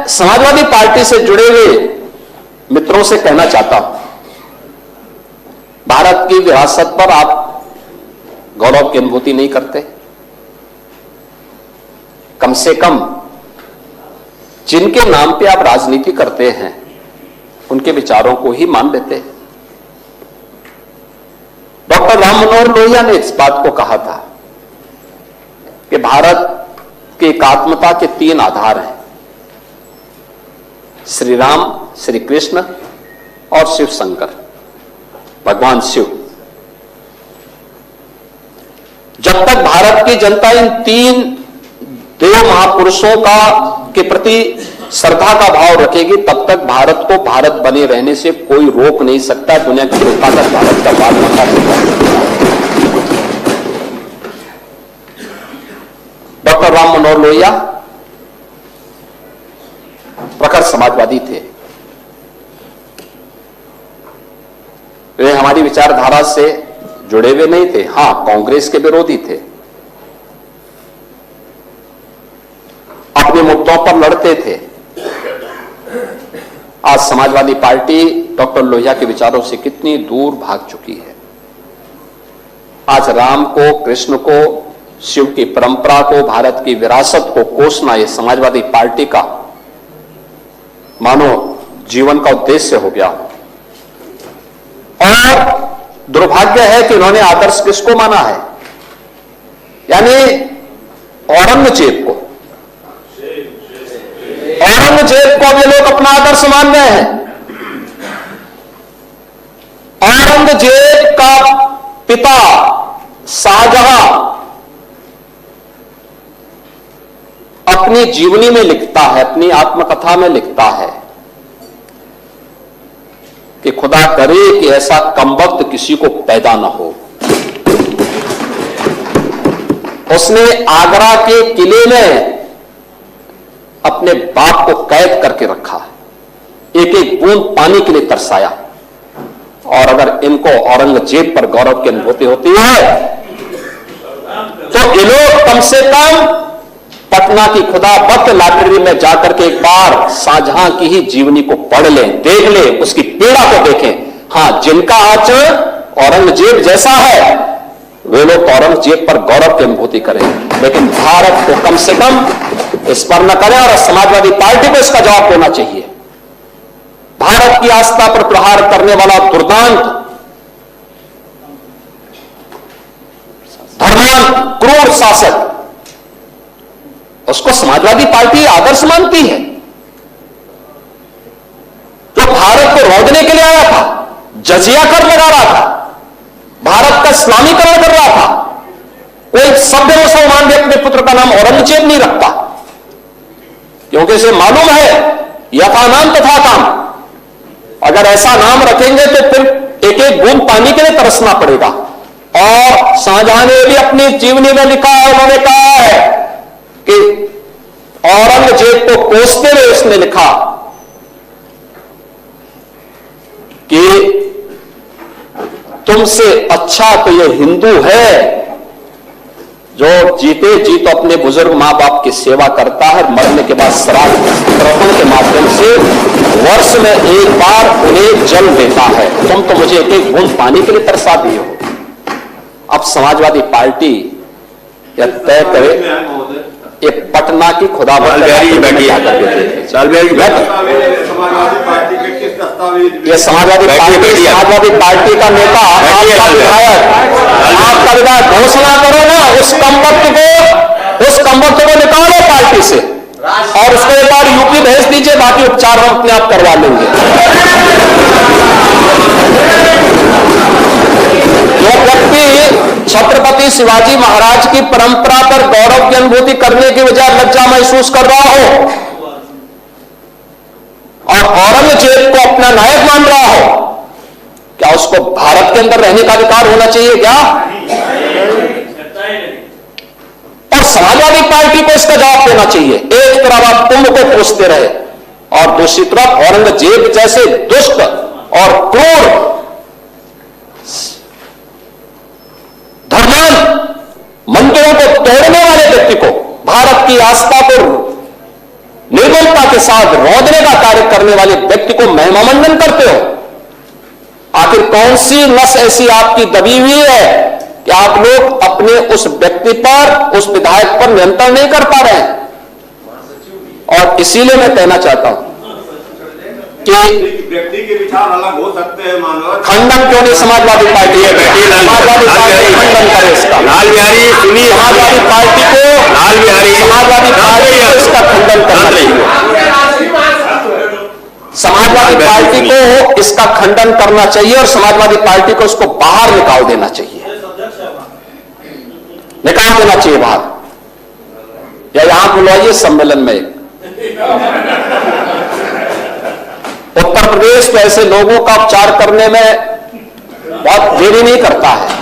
Samajwadi party से जुड़े हुए मित्रों से कहना चाहता हूं, भारत की विरासत पर आप गौरव की अनुभूति नहीं करते? कम से कम जिनके नाम पे आप राजनीति करते हैं उनके विचारों को ही मान लेते। डॉक्टर राम मनोहर लोहिया ने इस बात को कहा था कि भारत की एकात्मता के 3 आधार हैं, श्री राम, श्री कृष्ण और शिव शंकर, भगवान शिव। जब तक भारत की जनता इन 3 देव महापुरुषों के प्रति श्रद्धा का भाव रखेगी, तब तक भारत को भारत बने रहने से कोई रोक नहीं सकता। दुनिया की ताकत भारत का बात नहीं कर सकता। डॉक्टर राम मनोहर लोहिया प्रखर समाजवादी थे। वे हमारी विचारधारा से जुड़े हुए नहीं थे, हां कांग्रेस के विरोधी थे, अपने मुद्दों पर लड़ते थे। आज समाजवादी पार्टी डॉक्टर लोहिया के विचारों से कितनी दूर भाग चुकी है। आज राम को, कृष्ण को, शिव की परंपरा को, भारत की विरासत को कोसना यह समाजवादी पार्टी का मानो जीवन का उद्देश्य हो गया। और दुर्भाग्य है कि उन्होंने आदर्श किसको माना है? यानी औरंगजेब को। औरंगजेब को ये लोग अपना आदर्श मान रहे हैं। औरंगजेब का पिता शाहजहां अपनी जीवनी में लिखता है, अपनी आत्मकथा में लिखता है कि खुदा करे कि ऐसा कमबख्त किसी को पैदा ना हो। उसने आगरा के किले में अपने बाप को कैद करके रखा, एक एक बूंद पानी के लिए तरसाया। और अगर इनको औरंगजेब पर गौरव की अनुभूति होती है तो ये लोग कम से कम पटना की खुदाबख्त लाइब्रेरी में जाकर के एक बार शाहजहां की ही जीवनी को पढ़ लें, देख लें, उसकी पीड़ा को देखें। हां, जिनका आचरण औरंगजेब जैसा है वे लोग औरंगजेब पर गौरव की अनुभूति करें, लेकिन भारत को कम से कम इस पर न करें। और समाजवादी पार्टी को इसका जवाब देना चाहिए। भारत की आस्था पर प्रहार करने वाला दुर्दांत, धर्मांत, क्रूर शासक, उसको समाजवादी पार्टी आदर्श मानती है। जो भारत को रोकने के लिए आया था, जजिया कर लगा रहा था, भारत का इस्लामीकरण कर रहा था, कोई सभ्य मुसलमान भी अपने पुत्र का नाम औरंगजेब नहीं रखता, क्योंकि इसे मालूम है यथा नाम तथा काम। अगर ऐसा नाम रखेंगे तो फिर एक एक बूंद पानी के लिए तरसना पड़ेगा। और शाहजहां ने भी अपनी जीवनी में लिखा है, उन्होंने कहा है कि औरंगजेब को कोसते हुए उसने लिखा कि तुमसे अच्छा तो ये हिंदू है जो जीते जी तो अपने बुजुर्ग मां बाप की सेवा करता है, मरने के बाद श्राद्ध तर्पण के माध्यम से वर्ष में एक बार उन्हें जल देता है। तुम तो मुझे एक एक बूंद पानी के लिए तरसा दिए हो। अब समाजवादी पार्टी यह तय करे, ये पटना की खुदाबख्त ये समाजवादी पार्टी का नेता, आपका विधायक घोषणा करो ना, उस कमबख्त को निकालो पार्टी से और उसको एक बार यूपी भेज दीजिए, बाकी उपचार हम अपने आप करवा लेंगे। जो व्यक्ति छत्रपति शिवाजी महाराज की परंपरा पर गौरव की अनुभूति करने की बजाय लज्जा महसूस कर रहा हो और औरंगजेब को अपना नायक मान रहा हो, क्या उसको भारत के अंदर रहने का अधिकार होना चाहिए क्या? और समाजवादी पार्टी को इसका जवाब देना चाहिए। एक तरफ आप कुंभ को कोसते रहे और दूसरी तरफ औरंगजेब जैसे दुष्ट और क्रूर धर्मांध मंदिरों को तोड़ने वाले व्यक्ति को, भारत की आस्था को निर्मलता के साथ रौंदने का कार्य करने वाले व्यक्ति को महिमामंडन करते हो? आखिर कौन सी नस ऐसी आपकी दबी हुई है कि आप लोग अपने उस व्यक्ति पर, उस विधायक पर नियंत्रण नहीं कर पा रहे हैं? और इसीलिए मैं कहना चाहता हूं कि व्यक्ति के विचार अलग हो सकते हैं, मानव खंडन क्यों नहीं समाजवादी पार्टी है? समाजवादी पार्टी खंडन करे इसका। लाल बिहारी सुनिए, समाजवादी पार्टी को समाजवादी पार्टी को इसका खंडन करना चाहिए। समाजवादी पार्टी को इसका खंडन करना चाहिए और समाजवादी पार्टी को इसको बाहर निकाल देना चाहिए, निकाल देना चाहिए बाहर, या यहां बुलवाइए सम्मेलन में। उत्तर प्रदेश तो ऐसे लोगों का उपचार करने में बहुत देरी नहीं करता है।